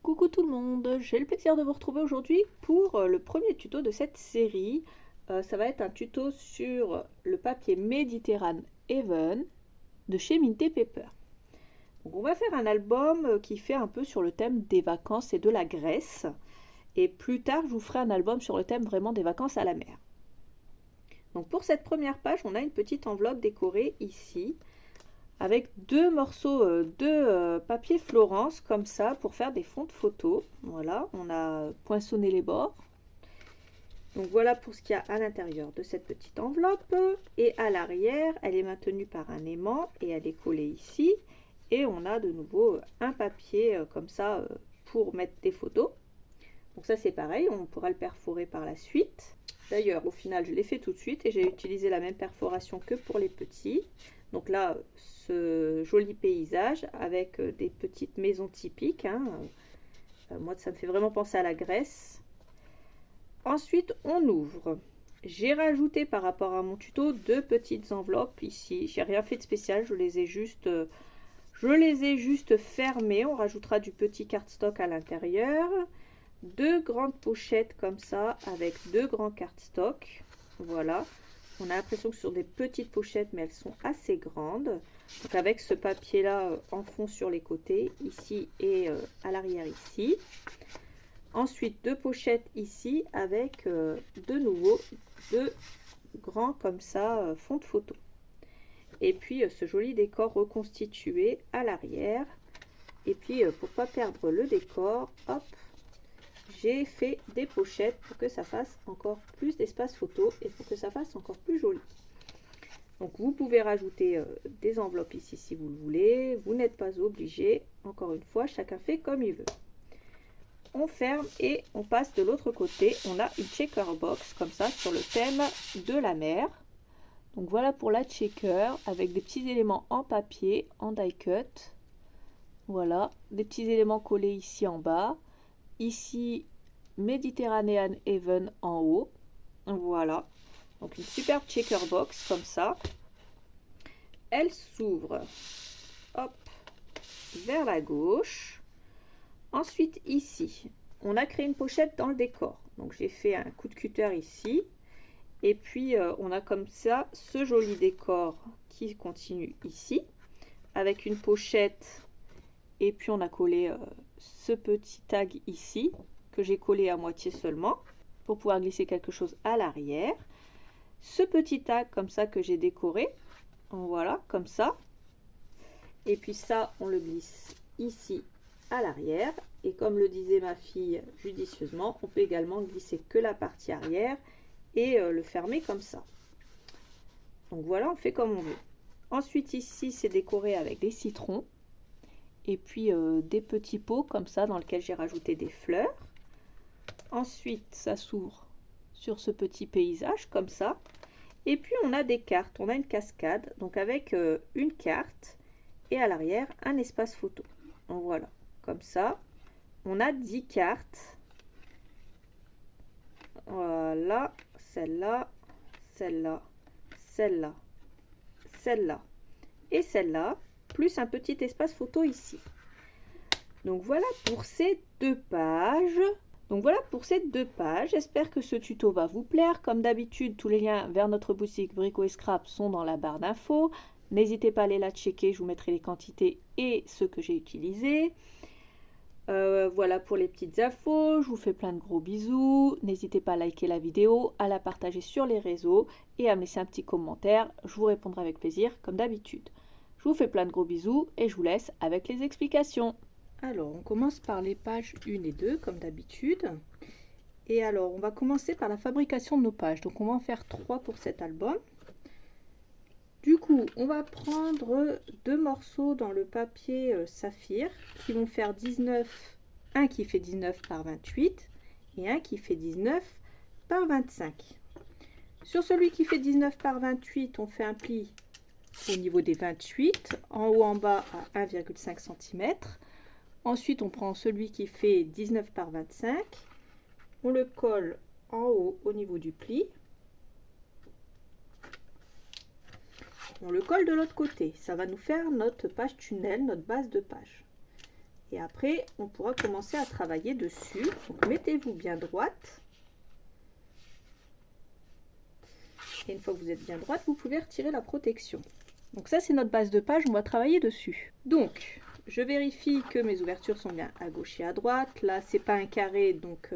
Coucou tout le monde, j'ai le plaisir de vous retrouver aujourd'hui pour le premier tuto de cette série. Ça va être un tuto sur le papier Mediterranean Even de chez Minté Paper. Donc on va faire un album qui fait un peu sur le thème des vacances et de la Grèce. Et plus tard, je vous ferai un album sur le thème vraiment des vacances à la mer. Donc pour cette première page, on a une petite enveloppe décorée ici, avec deux morceaux de papier Florence comme ça pour faire des fonds de photos. Voilà, on a poinçonné les bords. Donc voilà pour ce qu'il y a à l'intérieur de cette petite enveloppe. Et à l'arrière, elle est maintenue par un aimant et elle est collée ici. Et on a de nouveau un papier comme ça pour mettre des photos. Donc ça c'est pareil, on pourra le perforer par la suite. D'ailleurs, au final, je l'ai fait tout de suite et j'ai utilisé la même perforation que pour les petits. Donc là, ce joli paysage avec des petites maisons typiques. Moi, ça me fait vraiment penser à la Grèce. Ensuite, on ouvre. J'ai rajouté par rapport à mon tuto deux petites enveloppes ici. J'ai rien fait de spécial, je les ai juste fermées. On rajoutera du petit cardstock à l'intérieur. Deux grandes pochettes comme ça avec deux grands cardstock. Voilà. On a l'impression que ce sont des petites pochettes, mais elles sont assez grandes. Donc avec ce papier-là en fond sur les côtés, ici et à l'arrière ici. Ensuite, deux pochettes ici avec de nouveau deux grands comme ça fonds de photo. Et puis ce joli décor reconstitué à l'arrière. Et puis pour pas perdre le décor, hop, j'ai fait des pochettes pour que ça fasse encore plus d'espace photo et pour que ça fasse encore plus joli. Donc vous pouvez rajouter des enveloppes ici si vous le voulez, vous n'êtes pas obligé. Encore une fois, chacun fait comme il veut. On ferme et on passe de l'autre côté. On a une checker box comme ça sur le thème de la mer. Donc voilà pour la checker avec des petits éléments en papier, en die cut. Voilà, des petits éléments collés ici en bas. Ici, Mediterranean Even en haut. Voilà. Donc une superbe checker box comme ça. Elle s'ouvre. Hop. Vers la gauche. Ensuite, ici, on a créé une pochette dans le décor. Donc j'ai fait un coup de cutter ici. Et puis, on a comme ça ce joli décor qui continue ici. Avec une pochette. Et puis, on a collé ce petit tag ici que j'ai collé à moitié seulement pour pouvoir glisser quelque chose à l'arrière. Ce petit tag comme ça que j'ai décoré, voilà, comme ça. Et puis ça, on le glisse ici à l'arrière. Et comme le disait ma fille judicieusement, on peut également glisser que la partie arrière et le fermer comme ça. Donc voilà, on fait comme on veut. Ensuite ici, c'est décoré avec des citrons. Et puis des petits pots comme ça dans lesquels j'ai rajouté des fleurs. Ensuite, ça s'ouvre sur ce petit paysage comme ça. Et puis, on a des cartes. On a une cascade, donc avec une carte et à l'arrière, un espace photo. Donc voilà, comme ça. On a 10 cartes. Voilà, celle-là, celle-là, celle-là, celle-là et celle-là. Plus un petit espace photo ici. Donc voilà pour ces deux pages. J'espère que ce tuto va vous plaire. Comme d'habitude, tous les liens vers notre boutique Brico et Scrap sont dans la barre d'infos. N'hésitez pas à aller la checker, je vous mettrai les quantités et ceux que j'ai utilisés. Voilà pour les petites infos, je vous fais plein de gros bisous. N'hésitez pas à liker la vidéo, à la partager sur les réseaux et à me laisser un petit commentaire. Je vous répondrai avec plaisir comme d'habitude. Je vous fais plein de gros bisous et je vous laisse avec les explications. Alors, on commence par les pages 1 et 2 comme d'habitude. Et alors, on va commencer par la fabrication de nos pages. Donc, on va en faire 3 pour cet album. Du coup, on va prendre deux morceaux dans le papier saphir qui vont faire 19, un qui fait 19 par 28 et un qui fait 19 par 25. Sur celui qui fait 19 par 28, on fait un pli au niveau des 28, en haut en bas à 1,5 cm. Ensuite, on prend celui qui fait 19 par 25, on le colle en haut au niveau du pli. On le colle de l'autre côté, ça va nous faire notre page tunnel, notre base de page. Et après, on pourra commencer à travailler dessus. Donc, mettez-vous bien droite. Et une fois que vous êtes bien droite, vous pouvez retirer la protection. Donc ça, c'est notre base de page, on va travailler dessus. Donc, je vérifie que mes ouvertures sont bien à gauche et à droite. Là, c'est pas un carré, donc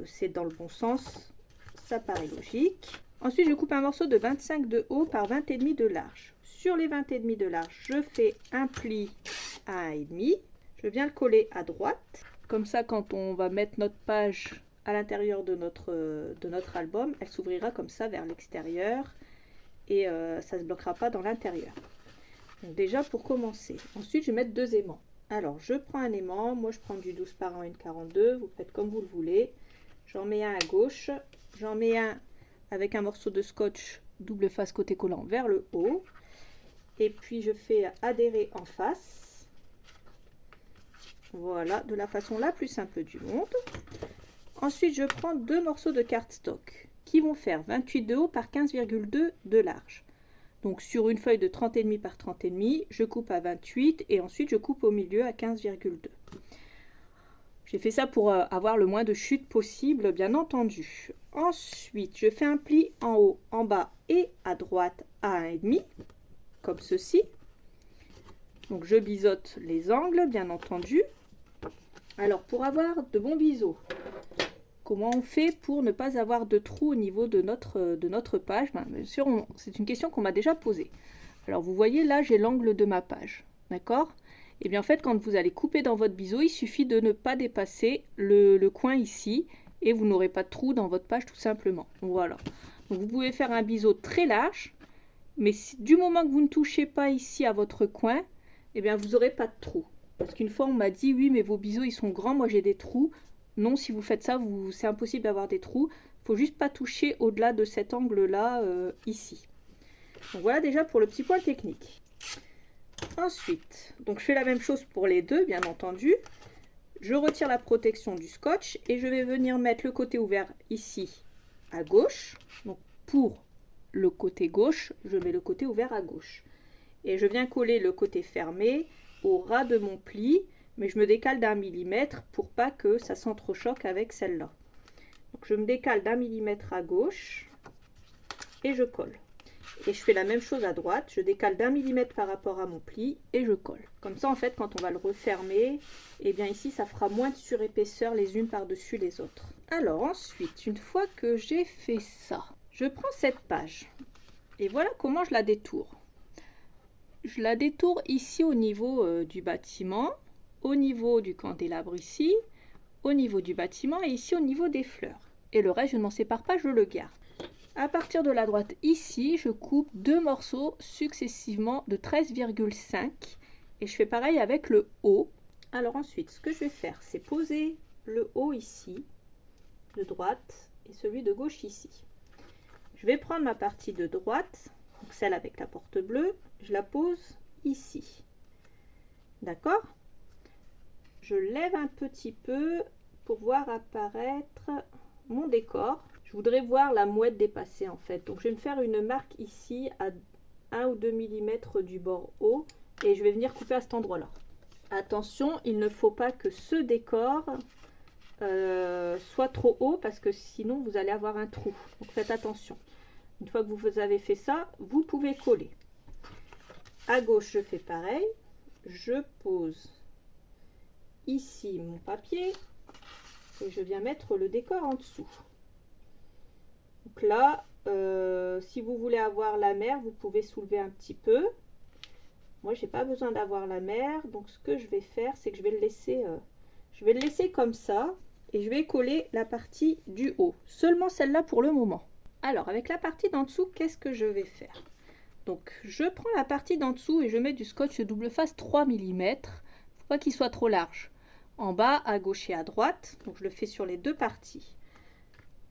c'est dans le bon sens. Ça paraît logique. Ensuite, je coupe un morceau de 25 de haut par 20,5 de large. Sur les 20,5 de large, je fais un pli à 1,5. Je viens le coller à droite. Comme ça, quand on va mettre notre page à l'intérieur de notre album, elle s'ouvrira comme ça vers l'extérieur et ça ne se bloquera pas dans l'intérieur. Donc déjà pour commencer. Ensuite, je vais mettre 2 aimants. Alors, je prends un aimant. Moi, je prends du 12 par 1 et une 42. Vous faites comme vous le voulez. J'en mets un à gauche. J'en mets un avec un morceau de scotch double face côté collant vers le haut. Et puis, je fais adhérer en face. Voilà, de la façon la plus simple du monde. Ensuite, je prends 2 morceaux de cardstock qui vont faire 28 de haut par 15,2 de large. Donc sur une feuille de 30,5 par 30,5, je coupe à 28 et ensuite je coupe au milieu à 15,2. J'ai fait ça pour avoir le moins de chute possible, bien entendu. Ensuite, je fais un pli en haut, en bas et à droite à 1,5, comme ceci. Donc je biseaute les angles, bien entendu. Alors pour avoir de bons biseaux, comment on fait pour ne pas avoir de trous au niveau de notre page? Bien sûr, c'est une question qu'on m'a déjà posée. Alors vous voyez là, j'ai l'angle de ma page, d'accord? Et bien en fait, quand vous allez couper dans votre biseau, il suffit de ne pas dépasser le coin ici et vous n'aurez pas de trou dans votre page tout simplement. Voilà. Donc vous pouvez faire un biseau très large, mais du moment que vous ne touchez pas ici à votre coin, et bien vous n'aurez pas de trou. Parce qu'une fois on m'a dit oui mais vos biseaux ils sont grands, moi j'ai des trous. Non, si vous faites ça, c'est impossible d'avoir des trous. Il ne faut juste pas toucher au-delà de cet angle-là, ici. Donc voilà déjà pour le petit point technique. Ensuite, donc je fais la même chose pour les deux, bien entendu. Je retire la protection du scotch et je vais venir mettre le côté ouvert ici à gauche. Donc pour le côté gauche, je mets le côté ouvert à gauche. Et je viens coller le côté fermé au ras de mon pli. Mais je me décale d'1 millimètre pour pas que ça s'entrechoque avec celle-là. Donc je me décale d'1 millimètre à gauche et je colle. Et je fais la même chose à droite, je décale d'1 millimètre par rapport à mon pli et je colle. Comme ça en fait quand on va le refermer, et bien ici ça fera moins de surépaisseur les unes par-dessus les autres. Alors ensuite, une fois que j'ai fait ça, je prends cette page et voilà comment je la détourne. Je la détourne ici au niveau du bâtiment, au niveau du candélabre ici, au niveau du bâtiment et ici au niveau des fleurs. Et le reste, je ne m'en sépare pas, je le garde. À partir de la droite ici, je coupe 2 morceaux successivement de 13,5 et je fais pareil avec le haut. Alors ensuite, ce que je vais faire, c'est poser le haut ici, de droite, et celui de gauche ici. Je vais prendre ma partie de droite, donc celle avec la porte bleue, je la pose ici. D'accord ? Je lève un petit peu pour voir apparaître mon décor. Je voudrais voir la mouette dépasser en fait. Donc je vais me faire une marque ici à 1 ou 2 mm du bord haut et je vais venir couper à cet endroit-là. Attention, il ne faut pas que ce décor soit trop haut parce que sinon vous allez avoir un trou. Donc faites attention. Une fois que vous avez fait ça, vous pouvez coller. À gauche, je fais pareil. Je pose ici mon papier et je viens mettre le décor en dessous. Donc là, si vous voulez avoir la mer, vous pouvez soulever un petit peu. Moi, j'ai pas besoin d'avoir la mer, donc ce que je vais faire, c'est que je vais le laisser comme ça et je vais coller la partie du haut. Seulement celle-là pour le moment. Alors, avec la partie d'en dessous, qu'est-ce que je vais faire? Donc, je prends la partie d'en dessous et je mets du scotch double face 3 mm. Faut pas qu'il soit trop large. En bas, à gauche et à droite. Donc, je le fais sur les deux parties.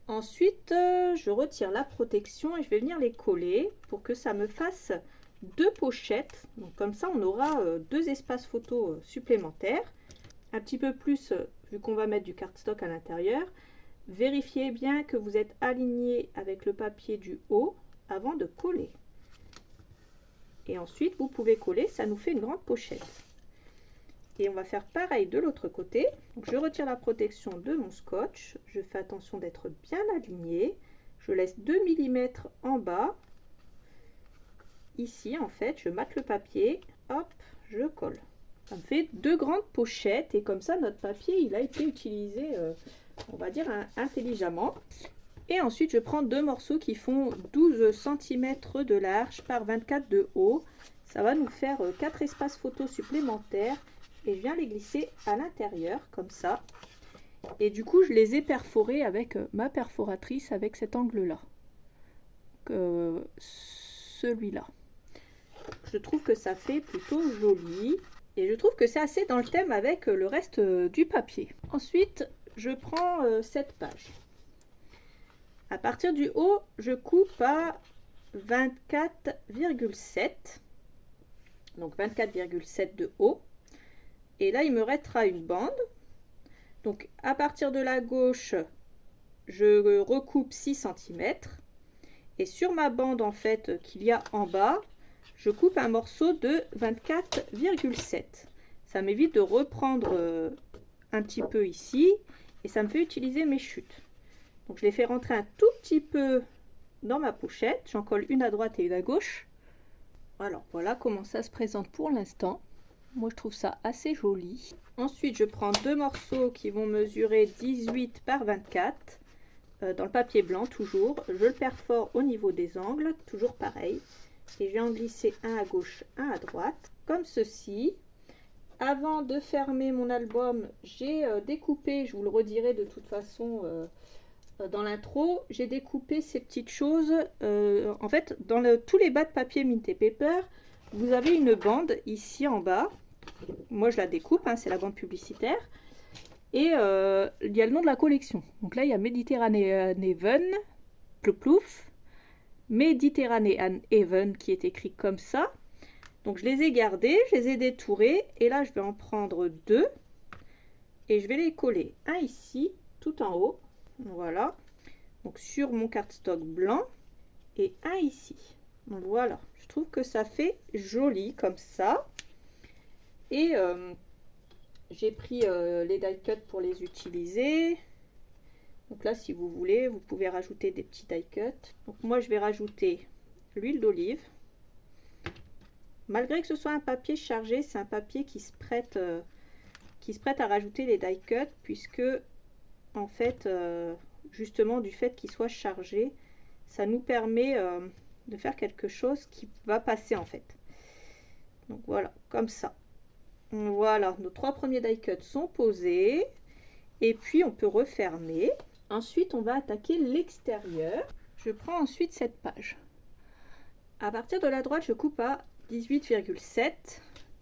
Ensuite, je retire la protection et je vais venir les coller pour que ça me fasse 2 pochettes. Donc, comme ça, on aura 2 espaces photo supplémentaires. Un petit peu plus, vu qu'on va mettre du cardstock à l'intérieur. Vérifiez bien que vous êtes aligné avec le papier du haut avant de coller. Et ensuite, vous pouvez coller, ça nous fait une grande pochette. Et on va faire pareil de l'autre côté. Donc je retire la protection de mon scotch. Je fais attention d'être bien aligné. Je laisse 2 mm en bas. Ici, en fait, je mate le papier. Hop, je colle. Ça me fait 2 grandes pochettes. Et comme ça, notre papier, il a été utilisé, on va dire, intelligemment. Et ensuite, je prends 2 morceaux qui font 12 cm de large par 24 de haut. Ça va nous faire 4 espaces photos supplémentaires. Et je viens les glisser à l'intérieur, comme ça. Et du coup, je les ai perforés avec ma perforatrice, avec cet angle-là. Celui-là. Je trouve que ça fait plutôt joli. Et je trouve que c'est assez dans le thème avec le reste du papier. Ensuite, je prends cette page. À partir du haut, je coupe à 24,7. Donc 24,7 de haut. Et là, il me restera une bande. Donc, à partir de la gauche, je recoupe 6 cm. Et sur ma bande, en fait, qu'il y a en bas, je coupe un morceau de 24,7. Ça m'évite de reprendre un petit peu ici. Et ça me fait utiliser mes chutes. Donc, je les fais rentrer un tout petit peu dans ma pochette. J'en colle une à droite et une à gauche. Alors, voilà comment ça se présente pour l'instant. Moi, je trouve ça assez joli. Ensuite, je prends 2 morceaux qui vont mesurer 18 par 24. Dans le papier blanc, toujours. Je le perfore au niveau des angles, toujours pareil. Et je vais en glisser un à gauche, un à droite, comme ceci. Avant de fermer mon album, j'ai découpé, je vous le redirai de toute façon dans l'intro, j'ai découpé ces petites choses. En fait, dans tous les bas de papier Mint & Paper, vous avez une bande ici en bas. Moi, je la découpe, hein, c'est la bande publicitaire. Et il y a le nom de la collection. Donc là, il y a Mediterranean Plouf, Mediterranean Even qui est écrit comme ça. Donc je les ai gardés, je les ai détourés. Et là, je vais en prendre 2. Et je vais les coller. Un ici, tout en haut. Voilà. Donc sur mon cardstock blanc. Et un ici. Donc voilà. Je trouve que ça fait joli comme ça. Et j'ai pris les die cuts pour les utiliser. Donc là, si vous voulez, vous pouvez rajouter des petits die cuts. Donc moi, je vais rajouter l'huile d'olive. Malgré que ce soit un papier chargé, c'est un papier qui se prête à rajouter les die cuts, puisque en fait, justement du fait qu'il soit chargé, ça nous permet de faire quelque chose qui va passer en fait. Donc voilà, comme ça. Voilà, nos 3 premiers die cuts sont posés. Et puis on peut refermer. Ensuite, on va attaquer l'extérieur. Je prends ensuite cette page. À partir de la droite, je coupe à 18,7.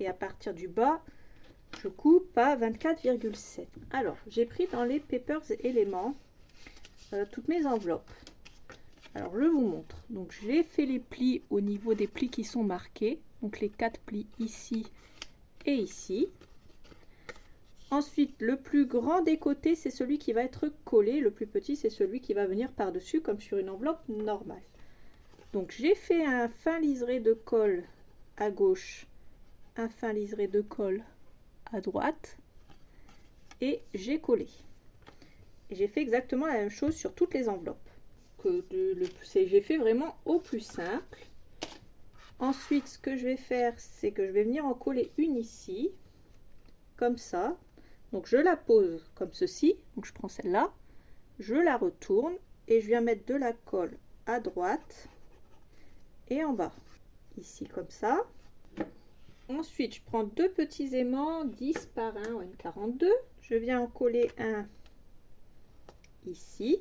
Et à partir du bas, je coupe à 24,7. Alors, j'ai pris dans les Papers Éléments toutes mes enveloppes. Alors, je vous montre. Donc, j'ai fait les plis au niveau des plis qui sont marqués. Donc, les 4 plis ici et ici. Ensuite, le plus grand des côtés, c'est celui qui va être collé. Le plus petit, c'est celui qui va venir par-dessus, comme sur une enveloppe normale. Donc, j'ai fait un fin liseré de colle à gauche, un fin liseré de colle à droite, et j'ai collé. J'ai fait exactement la même chose sur toutes les enveloppes. J'ai fait vraiment au plus simple. Ensuite, ce que je vais faire, c'est que je vais venir en coller une ici, comme ça. Donc je la pose comme ceci, donc je prends celle-là, je la retourne et je viens mettre de la colle à droite et en bas, ici comme ça. Ensuite, je prends 2 petits aimants, 10 par 1 ou N42, je viens en coller un ici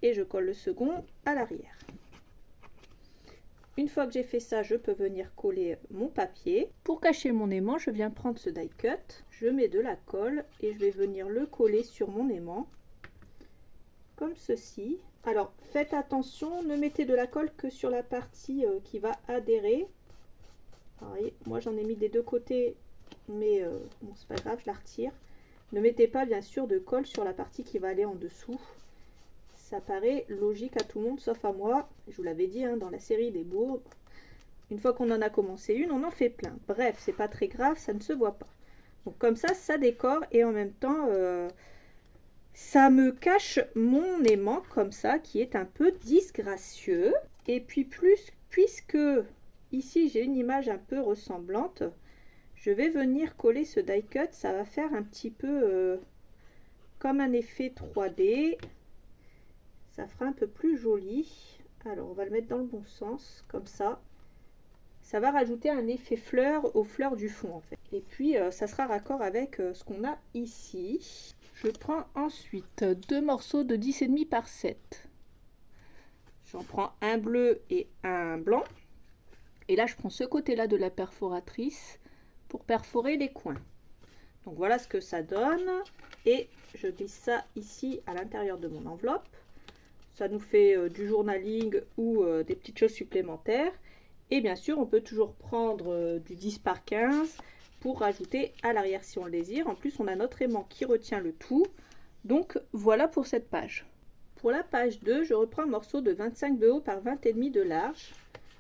et je colle le second à l'arrière. Une fois que j'ai fait ça, je peux venir coller mon papier. Pour cacher mon aimant, je viens prendre ce die cut, je mets de la colle et je vais venir le coller sur mon aimant, comme ceci. Alors, faites attention, ne mettez de la colle que sur la partie qui va adhérer. Alors, voyez, moi j'en ai mis des 2 côtés, mais bon, c'est pas grave, je la retire. Ne mettez pas bien sûr de colle sur la partie qui va aller en dessous. Ça paraît logique à tout le monde sauf à moi. Je vous l'avais dit hein, dans la série des bourbes. Une fois qu'on en a commencé une, on en fait plein. Bref, c'est pas très grave, ça ne se voit pas. Donc comme ça décore et en même temps, ça me cache mon aimant comme ça, qui est un peu disgracieux. Et puis puisque ici j'ai une image un peu ressemblante, je vais venir coller ce die cut. Ça va faire un petit peu comme un effet 3D. Ça fera un peu plus joli. Alors on va le mettre dans le bon sens, comme ça. Ça va rajouter un effet fleur aux fleurs du fond en fait. Et puis ça sera raccord avec ce qu'on a ici. Je prends ensuite 2 morceaux de 10,5 par 7. J'en prends un bleu et un blanc. Et là je prends ce côté-là de la perforatrice pour perforer les coins. Donc voilà ce que ça donne. Et je glisse ça ici à l'intérieur de mon enveloppe. Ça nous fait du journaling ou des petites choses supplémentaires. Et bien sûr, on peut toujours prendre du 10 par 15 pour rajouter à l'arrière si on le désire. En plus, on a notre aimant qui retient le tout. Donc voilà pour cette page. Pour la page 2, je reprends un morceau de 25 de haut par 20,5 de large.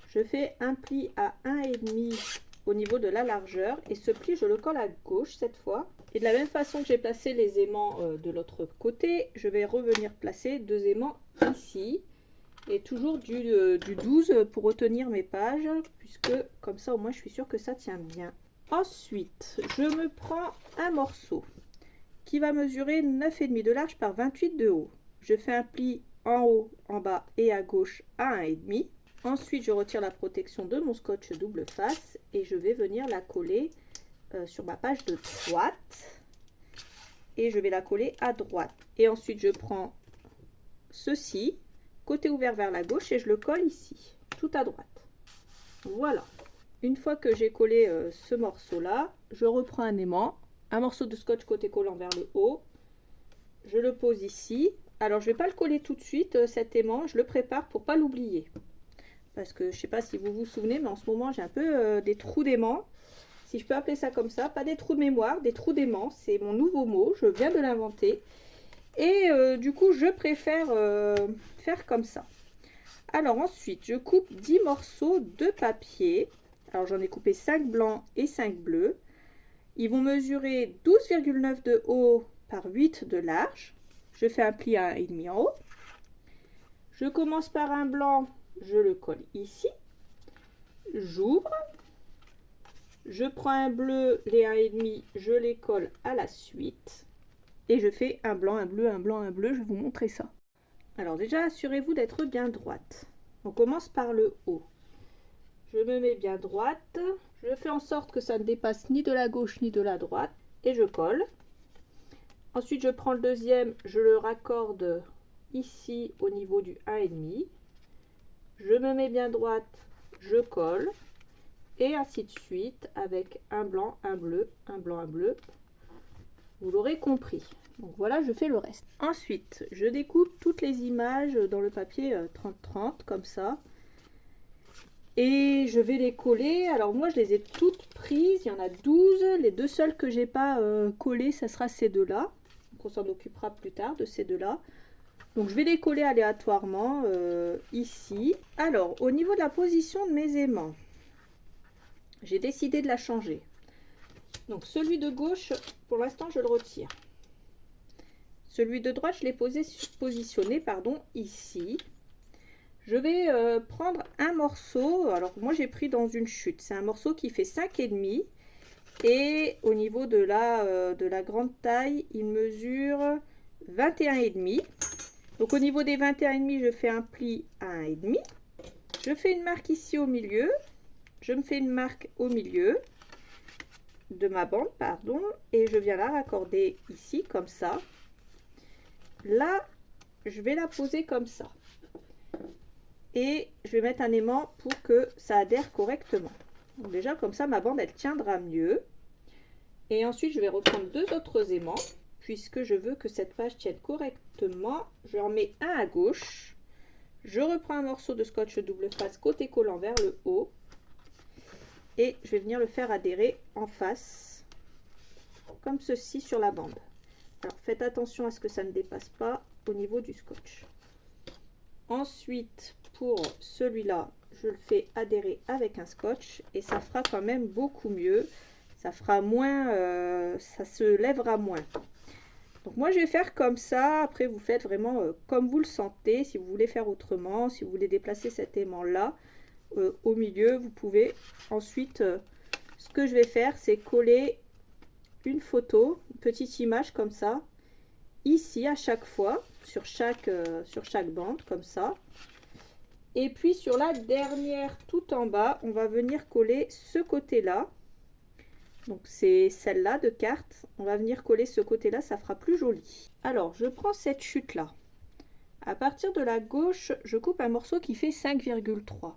Je fais un pli à 1,5 au niveau de la largeur. Et ce pli, je le colle à gauche cette fois. Et de la même façon que j'ai placé les aimants de l'autre côté, je vais revenir placer 2 aimants ici. Et toujours du 12 pour retenir mes pages, puisque comme ça au moins je suis sûre que ça tient bien. Ensuite, je me prends un morceau qui va mesurer 9,5 de large par 28 de haut. Je fais un pli en haut, en bas et à gauche à 1,5. Ensuite, je retire la protection de mon scotch double face et je vais venir la coller sur ma page de droite. Et je vais la coller à droite. Et ensuite, je prends ceci, côté ouvert vers la gauche, et je le colle ici, tout à droite. Voilà. Une fois que j'ai collé ce morceau-là, je reprends un aimant, un morceau de scotch côté collant vers le haut. Je le pose ici. Alors, je ne vais pas le coller tout de suite, cet aimant. Je le prépare pour ne pas l'oublier. Parce que je ne sais pas si vous vous souvenez, mais en ce moment, j'ai un peu des trous d'aimant. Si je peux appeler ça comme ça. Pas des trous de mémoire, des trous d'aimant. C'est mon nouveau mot. Je viens de l'inventer. Et du coup, je préfère faire comme ça. Alors ensuite, je coupe 10 morceaux de papier. Alors j'en ai coupé 5 blancs et 5 bleus. Ils vont mesurer 12,9 de haut par 8 de large. Je fais un pli à 1,5 en haut. Je commence par un blanc, je le colle ici. J'ouvre. Je prends un bleu, les 1,5, je les colle à la suite. Et je fais un blanc, un bleu, un blanc, un bleu. Je vais vous montrer ça. Alors déjà, assurez-vous d'être bien droite. On commence par le haut. Je me mets bien droite. Je fais en sorte que ça ne dépasse ni de la gauche ni de la droite. Et je colle. Ensuite, je prends le deuxième. Je le raccorde ici au niveau du 1,5. Je me mets bien droite. Je colle. Et ainsi de suite avec un blanc, un bleu, un blanc, un bleu. Vous l'aurez compris. Donc voilà, je fais le reste. Ensuite, je découpe toutes les images dans le papier 30-30, comme ça. Et je vais les coller. Alors moi, je les ai toutes prises. Il y en a 12. Les deux seules que j'ai pas collées, ça sera ces deux-là. Donc on s'en occupera plus tard de ces deux-là. Donc je vais les coller aléatoirement ici. Alors, au niveau de la position de mes aimants, j'ai décidé de la changer. Donc celui de gauche, pour l'instant, je le retire. Celui de droite, je l'ai positionné ici. Je vais prendre un morceau. Alors moi, j'ai pris dans une chute. C'est un morceau qui fait 5,5. Et au niveau de la grande taille, il mesure 21,5. Donc au niveau des 21,5, je fais un pli à 1,5. Je fais une marque ici au milieu. Je me fais une marque au milieu de ma bande, et je viens la raccorder ici, comme ça. Là, je vais la poser comme ça. Et je vais mettre un aimant pour que ça adhère correctement. Donc déjà, comme ça, ma bande, elle tiendra mieux. Et ensuite, je vais reprendre deux autres aimants, puisque je veux que cette page tienne correctement. Je en mets un à gauche. Je reprends un morceau de scotch double face côté collant vers le haut. Et je vais venir le faire adhérer en face, comme ceci sur la bande. Alors faites attention à ce que ça ne dépasse pas au niveau du scotch. Ensuite, pour celui-là, je le fais adhérer avec un scotch et ça fera quand même beaucoup mieux. Ça fera moins, ça se lèvera moins. Donc moi je vais faire comme ça. Après vous faites vraiment comme vous le sentez. Si vous voulez faire autrement, si vous voulez déplacer cet aimant là au milieu, vous pouvez. Ensuite, ce que je vais faire, c'est coller une photo, une petite image comme ça, ici à chaque fois, sur chaque bande, comme ça. Et puis sur la dernière, tout en bas, on va venir coller ce côté-là. Donc c'est celle-là de carte. On va venir coller ce côté-là, ça fera plus joli. Alors, je prends cette chute-là. À partir de la gauche, je coupe un morceau qui fait 5,3.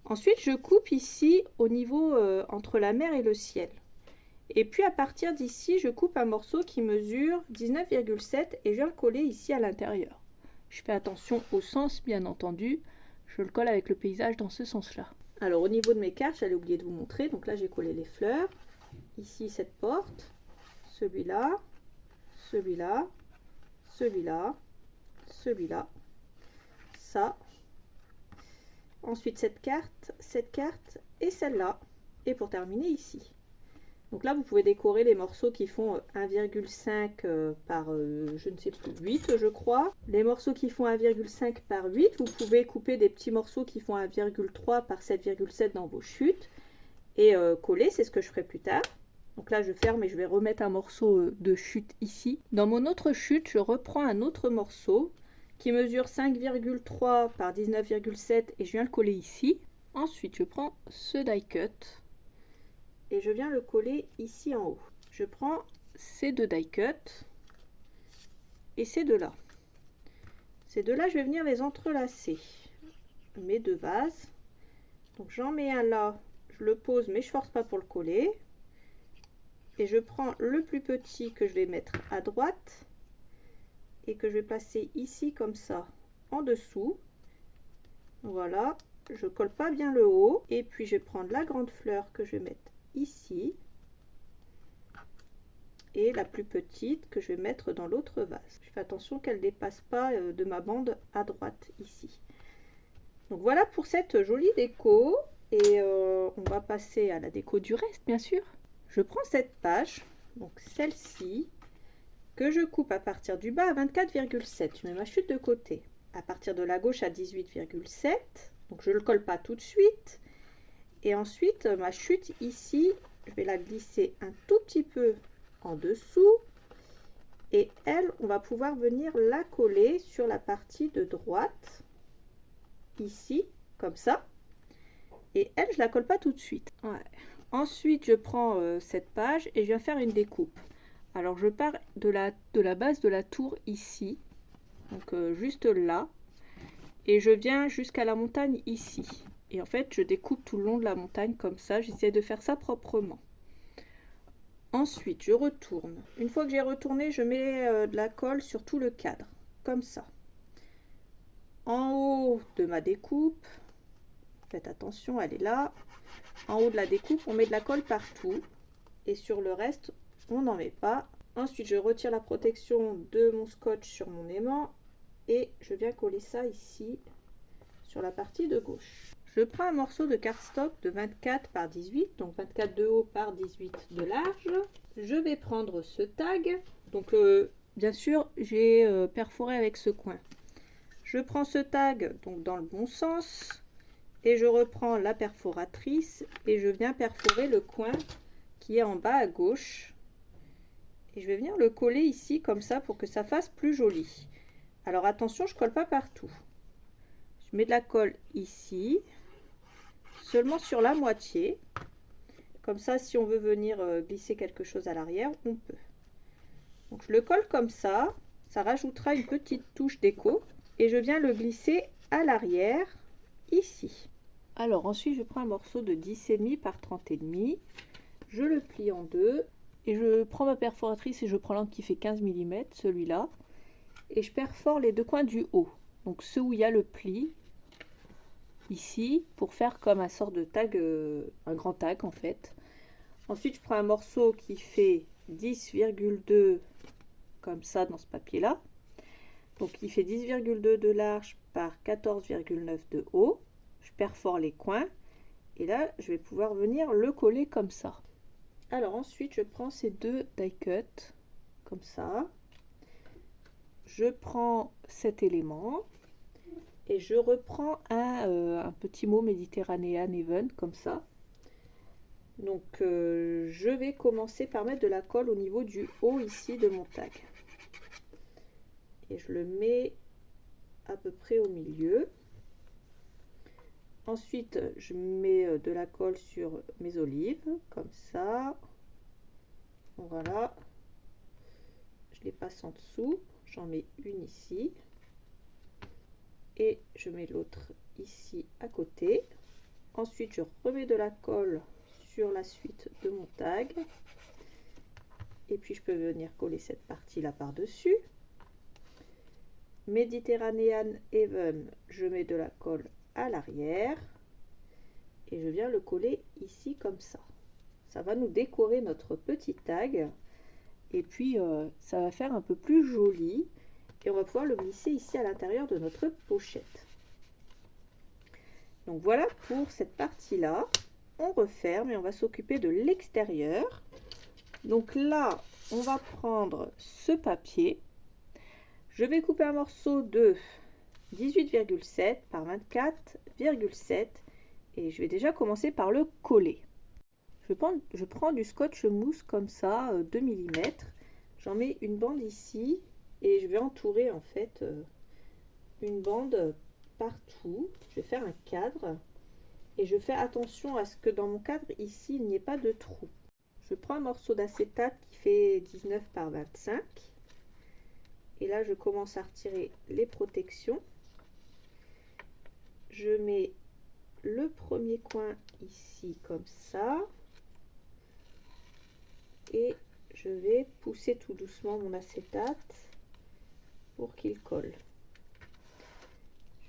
Ensuite, je coupe ici au niveau entre la mer et le ciel. Et puis à partir d'ici, je coupe un morceau qui mesure 19,7 et je viens le coller ici à l'intérieur. Je fais attention au sens, bien entendu. Je le colle avec le paysage dans ce sens-là. Alors au niveau de mes cartes, j'allais oublier de vous montrer. Donc là, j'ai collé les fleurs. Ici, cette porte. Celui-là. Celui-là. Celui-là. Celui-là. Ça. Ensuite, cette carte et celle-là. Et pour terminer, ici. Donc là, vous pouvez décorer les morceaux qui font 1,5 par, je ne sais plus, 8, je crois. Les morceaux qui font 1,5 par 8, vous pouvez couper des petits morceaux qui font 1,3 par 7,7 dans vos chutes. Et coller, c'est ce que je ferai plus tard. Donc là, je ferme et je vais remettre un morceau de chute ici. Dans mon autre chute, je reprends un autre morceau qui mesure 5,3 par 19,7 et je viens le coller ici. Ensuite, je prends ce die cut et je viens le coller ici en haut. Je prends ces deux die cut et ces deux là. Ces deux là, je vais venir les entrelacer. Mes deux vases. Donc j'en mets un là, je le pose mais je force pas pour le coller. Et je prends le plus petit que je vais mettre à droite et que je vais placer ici comme ça en dessous. Voilà, je colle pas bien le haut et puis je vais prendre la grande fleur que je vais mettre ici et la plus petite que je vais mettre dans l'autre vase. Je fais attention qu'elle ne dépasse pas de ma bande à droite ici. Donc voilà pour cette jolie déco et on va passer à la déco du reste bien sûr. Je prends cette page, donc celle-ci, que je coupe à partir du bas à 24,7. Je mets ma chute de côté. À partir de la gauche à 18,7. Donc je ne le colle pas tout de suite. Et ensuite, ma chute ici, je vais la glisser un tout petit peu en dessous. Et elle, on va pouvoir venir la coller sur la partie de droite. Ici, comme ça. Et elle, je ne la colle pas tout de suite. Ouais. Ensuite, je prends cette page et je viens faire une découpe. Alors, je pars de la base de la tour ici, donc juste là, et je viens jusqu'à la montagne ici. Et en fait, je découpe tout le long de la montagne comme ça. J'essaie de faire ça proprement. Ensuite, je retourne. Une fois que j'ai retourné, je mets de la colle sur tout le cadre, comme ça. En haut de ma découpe, faites attention, elle est là. En haut de la découpe, on met de la colle partout et sur le reste, on n'en met pas. Ensuite, je retire la protection de mon scotch sur mon aimant et je viens coller ça ici sur la partie de gauche. Je prends un morceau de cardstock de 24 par 18, donc 24 de haut par 18 de large. Je vais prendre ce tag. Donc, bien sûr, j'ai perforé avec ce coin. Je prends ce tag donc dans le bon sens. Et je reprends la perforatrice et je viens perforer le coin qui est en bas à gauche. Et je vais venir le coller ici comme ça pour que ça fasse plus joli. Alors attention, je colle pas partout. Je mets de la colle ici, seulement sur la moitié. Comme ça, si on veut venir glisser quelque chose à l'arrière, on peut. Donc je le colle comme ça. Ça rajoutera une petite touche déco. Et je viens le glisser à l'arrière, ici. Alors ensuite, je prends un morceau de 10,5 par 30,5. Je le plie en deux. Et je prends ma perforatrice et je prends l'angle qui fait 15 mm, celui-là. Et je perfore les deux coins du haut. Donc ceux où il y a le pli, ici, pour faire comme un sort de tag, un grand tag en fait. Ensuite, je prends un morceau qui fait 10,2 comme ça dans ce papier-là. Donc il fait 10,2 de large par 14,9 de haut. je perfore les coins et là je vais pouvoir venir le coller comme ça. Alors ensuite je prends ces deux die cuts comme ça, je prends cet élément et je reprends un petit mot Mediterranean Even comme ça. Donc je vais commencer par mettre de la colle au niveau du haut ici de mon tag et je le mets à peu près au milieu. Ensuite je mets de la colle sur mes olives comme ça, voilà, je les passe en dessous, j'en mets une ici et je mets l'autre ici à côté. Ensuite je remets de la colle sur la suite de mon tag et puis je peux venir coller cette partie là par dessus. Mediterranean Even, je mets de la colle à l'arrière et je viens le coller ici comme ça. Ça va nous décorer notre petit tag et puis ça va faire un peu plus joli et on va pouvoir le glisser ici à l'intérieur de notre pochette. Donc voilà pour cette partie là. On referme et on va s'occuper de l'extérieur. Donc là on va prendre ce papier, je vais couper un morceau de 18,7 par 24,7 et je vais déjà commencer par le coller. Je prends du scotch mousse comme ça, 2 mm, j'en mets une bande ici et je vais entourer en fait une bande partout. Je vais faire un cadre et je fais attention à ce que dans mon cadre ici il n'y ait pas de trou. Je prends un morceau d'acétate qui fait 19 par 25 et là je commence à retirer les protections. Je mets le premier coin ici comme ça et je vais pousser tout doucement mon acétate pour qu'il colle.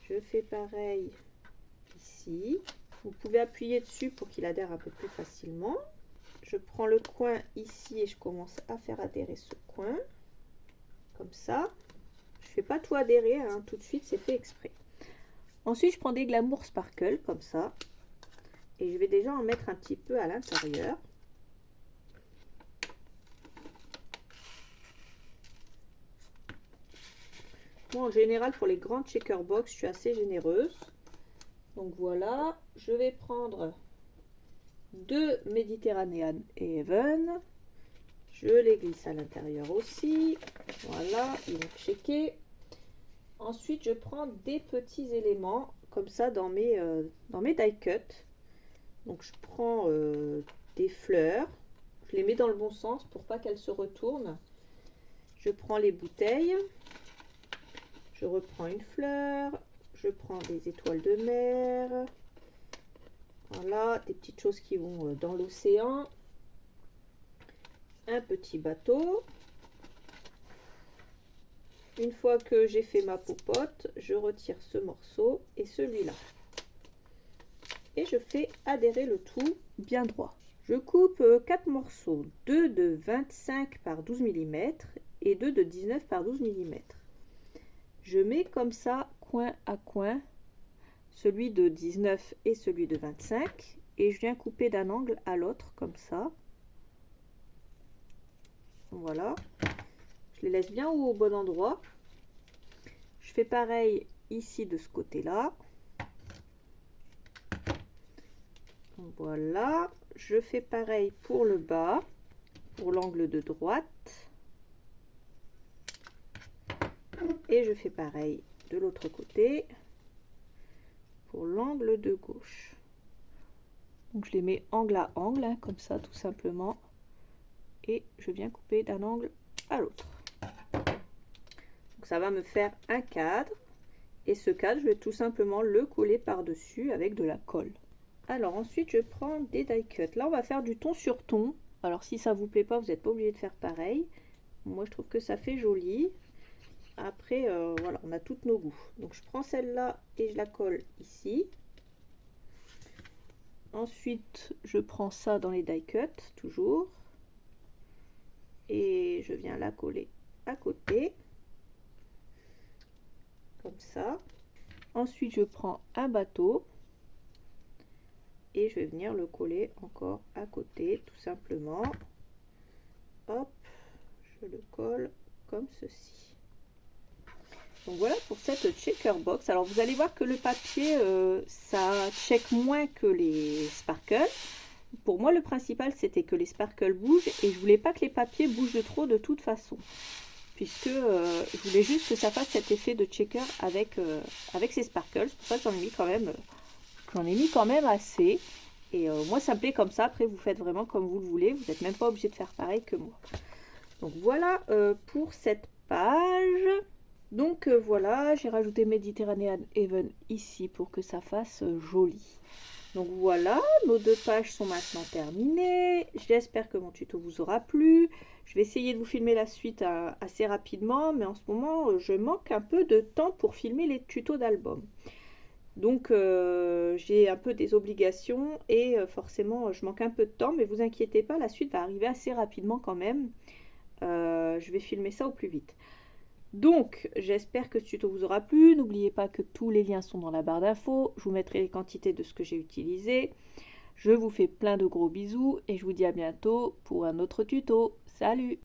Je fais pareil ici, vous pouvez appuyer dessus pour qu'il adhère un peu plus facilement. Je prends le coin ici et je commence à faire adhérer ce coin comme ça. Je fais pas tout adhérer hein, tout de suite, c'est fait exprès. Ensuite je prends des Glamour Sparkle comme ça et je vais déjà en mettre un petit peu à l'intérieur. Moi en général pour les grandes shaker box je suis assez généreuse. Donc voilà, je vais prendre deux Mediterranean Even, je les glisse à l'intérieur aussi, voilà, ils vont checker. Ensuite je prends des petits éléments comme ça dans mes die cuts. Donc je prends des fleurs, je les mets dans le bon sens pour pas qu'elles se retournent. Je prends les bouteilles, je reprends une fleur, je prends des étoiles de mer, voilà, des petites choses qui vont dans l'océan, un petit bateau. Une fois que j'ai fait ma popote, je retire ce morceau et celui-là. Et je fais adhérer le tout bien droit. Je coupe 4 morceaux, 2 de 25 par 12 mm et 2 de 19 par 12 mm. Je mets comme ça, coin à coin, celui de 19 et celui de 25 et je viens couper d'un angle à l'autre comme ça. Voilà. Je les laisse bien au bon endroit. Je fais pareil ici de ce côté-là. Voilà. Je fais pareil pour le bas, pour l'angle de droite. Et je fais pareil de l'autre côté pour l'angle de gauche. Donc je les mets angle à angle, hein, comme ça tout simplement. Et je viens couper d'un angle à l'autre. Ça va me faire un cadre et ce cadre je vais tout simplement le coller par dessus avec de la colle. Alors ensuite je prends des die cuts. Là on va faire du ton sur ton. Alors si ça vous plaît pas, vous n'êtes pas obligé de faire pareil. Moi je trouve que ça fait joli. Après voilà, on a toutes nos goûts. Donc je prends celle-là et je la colle ici. Ensuite je prends ça dans les die cuts toujours et je viens la coller à côté. Comme ça. Ensuite je prends un bateau et je vais venir le coller encore à côté tout simplement. Hop, je le colle comme ceci. Donc voilà pour cette checker box. Alors vous allez voir que le papier ça check moins que les sparkles. Pour moi le principal c'était que les sparkles bougent et je voulais pas que les papiers bougent de trop de toute façon, puisque je voulais juste que ça fasse cet effet de checker avec ces sparkles. C'est pour ça que j'en ai mis quand même assez. Et moi ça me plaît comme ça. Après vous faites vraiment comme vous le voulez, vous n'êtes même pas obligé de faire pareil que moi. Donc voilà pour cette page. Donc voilà, j'ai rajouté Mediterranean Heaven ici pour que ça fasse joli. Donc voilà, nos 2 pages sont maintenant terminées. J'espère que mon tuto vous aura plu. Je vais essayer de vous filmer la suite assez rapidement, mais en ce moment, je manque un peu de temps pour filmer les tutos d'album. Donc j'ai un peu des obligations et forcément, je manque un peu de temps, mais vous inquiétez pas, la suite va arriver assez rapidement quand même. Je vais filmer ça au plus vite. Donc, j'espère que ce tuto vous aura plu. N'oubliez pas que tous les liens sont dans la barre d'infos. Je vous mettrai les quantités de ce que j'ai utilisé. Je vous fais plein de gros bisous et je vous dis à bientôt pour un autre tuto. Salut!